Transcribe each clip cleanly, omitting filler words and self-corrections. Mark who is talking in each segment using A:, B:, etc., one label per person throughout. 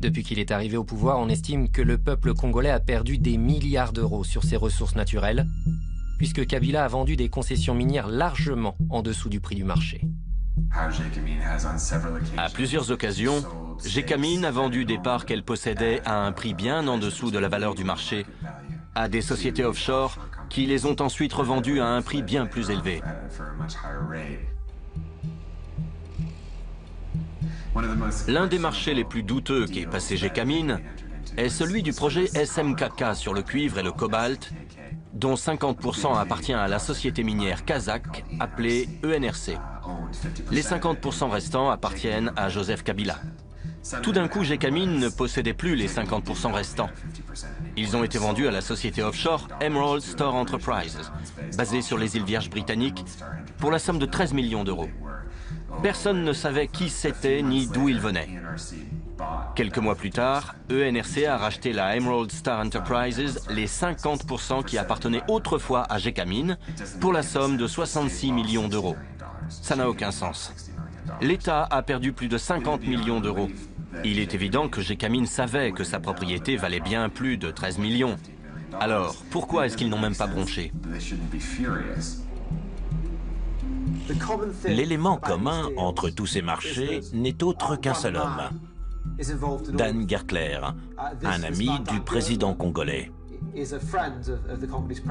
A: Depuis qu'il est arrivé au pouvoir, on estime que le peuple congolais a perdu des milliards d'euros sur ses ressources naturelles, puisque Kabila a vendu des concessions minières largement en dessous du prix du marché.
B: À plusieurs occasions, Gécamine a vendu des parts qu'elle possédait à un prix bien en dessous de la valeur du marché à des sociétés offshore qui les ont ensuite revendues à un prix bien plus élevé. L'un des marchés les plus douteux qu'ait passé Gécamine est celui du projet SMKK sur le cuivre et le cobalt, dont 50% appartient à la société minière kazakh appelée ENRC. Les 50% restants appartiennent à Joseph Kabila. Tout d'un coup, Gécamine ne possédait plus les 50% restants. Ils ont été vendus à la société offshore Emerald Star Enterprises, basée sur les îles Vierges britanniques, pour la somme de 13 millions d'euros. Personne ne savait qui c'était ni d'où il venait. Quelques mois plus tard, ENRC a racheté la Emerald Star Enterprises, les 50% qui appartenaient autrefois à Gécamine, pour la somme de 66 millions d'euros. Ça n'a aucun sens. L'État a perdu plus de 50 millions d'euros. Il est évident que Gécamine savait que sa propriété valait bien plus de 13 millions. Alors, pourquoi est-ce qu'ils n'ont même pas bronché?
C: L'élément commun entre tous ces marchés n'est autre qu'un seul homme, Dan Gertler, un ami du président congolais.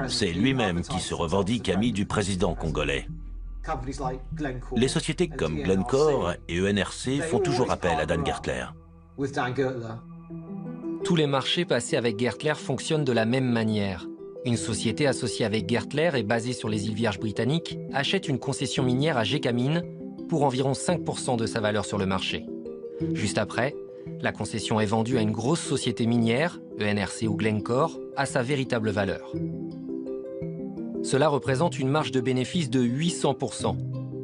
C: C'est lui-même qui se revendique ami du président congolais. Les sociétés comme Glencore et ENRC font toujours appel à Dan Gertler.
A: Tous les marchés passés avec Gertler fonctionnent de la même manière. Une société associée avec Gertler et basée sur les îles Vierges britanniques achète une concession minière à Gécamine pour environ 5% de sa valeur sur le marché. Juste après, la concession est vendue à une grosse société minière, ENRC ou Glencore, à sa véritable valeur. Cela représente une marge de bénéfice de 800%.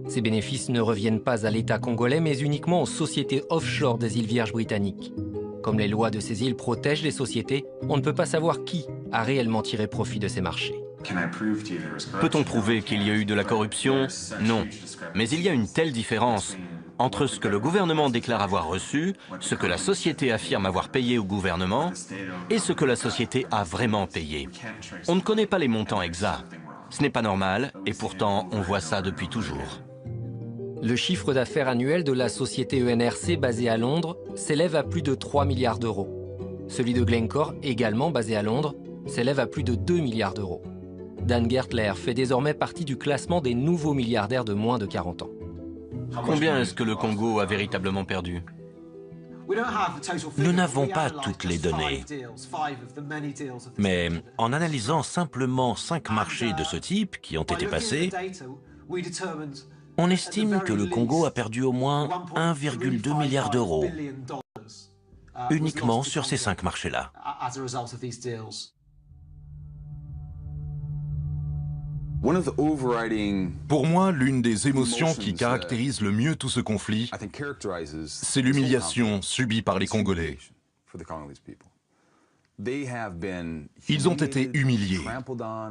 A: Ces bénéfices ne reviennent pas à l'État congolais, mais uniquement aux sociétés offshore des îles Vierges britanniques. Comme les lois de ces îles protègent les sociétés, on ne peut pas savoir qui a réellement tiré profit de ces marchés.
B: Peut-on prouver qu'il y a eu de la corruption? Non. Mais il y a une telle différence entre ce que le gouvernement déclare avoir reçu, ce que la société affirme avoir payé au gouvernement, et ce que la société a vraiment payé. On ne connaît pas les montants exacts. Ce n'est pas normal, et pourtant on voit ça depuis toujours.
A: Le chiffre d'affaires annuel de la société ENRC basée à Londres s'élève à plus de 3 milliards d'euros. Celui de Glencore, également basé à Londres, s'élève à plus de 2 milliards d'euros. Dan Gertler fait désormais partie du classement des nouveaux milliardaires de moins de 40 ans.
B: Combien est-ce que le Congo a véritablement perdu?
C: Nous n'avons pas toutes les données, mais en analysant simplement 5 marchés de ce type qui ont été passés, on estime que le Congo a perdu au moins 1,2 milliard d'euros uniquement sur ces 5 marchés-là.
D: Pour moi, l'une des émotions qui caractérise le mieux tout ce conflit, c'est l'humiliation subie par les Congolais. Ils ont été humiliés,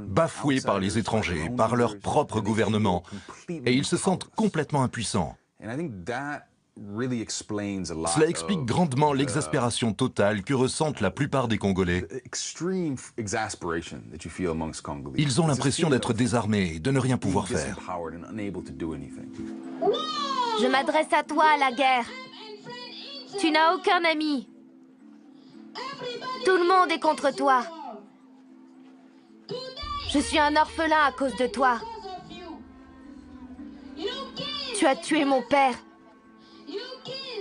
D: bafoués par les étrangers, par leur propre gouvernement, et ils se sentent complètement impuissants. Cela explique grandement l'exaspération totale que ressentent la plupart des Congolais. Ils ont l'impression d'être désarmés et de ne rien pouvoir faire.
E: Je m'adresse à toi, la guerre. Tu n'as aucun ami. Tout le monde est contre toi. Je suis un orphelin à cause de toi. Tu as tué mon père.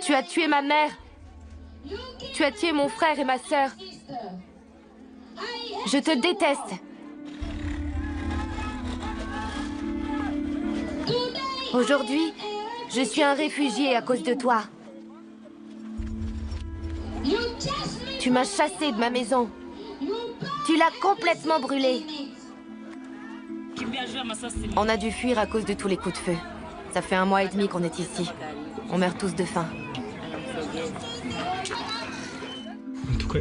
E: Tu as tué ma mère. Tu as tué mon frère et ma sœur. Je te déteste. Aujourd'hui, je suis un réfugié à cause de toi. Tu m'as chassé de ma maison. Tu l'as complètement brûlée. On a dû fuir à cause de tous les coups de feu. Ça fait 1 mois et demi qu'on est ici. On meurt tous de faim.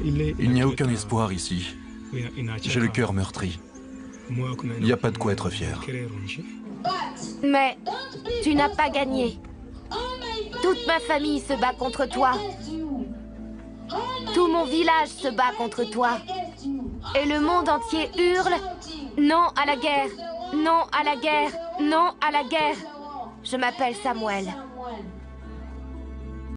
D: Il n'y a aucun espoir ici. J'ai le cœur meurtri. Il n'y a pas de quoi être fier.
E: Mais tu n'as pas gagné. Toute ma famille se bat contre toi. mon village se bat contre toi. Et le monde entier hurle « Non à la guerre! Non à la guerre! Non à la guerre !» Je m'appelle Samuel.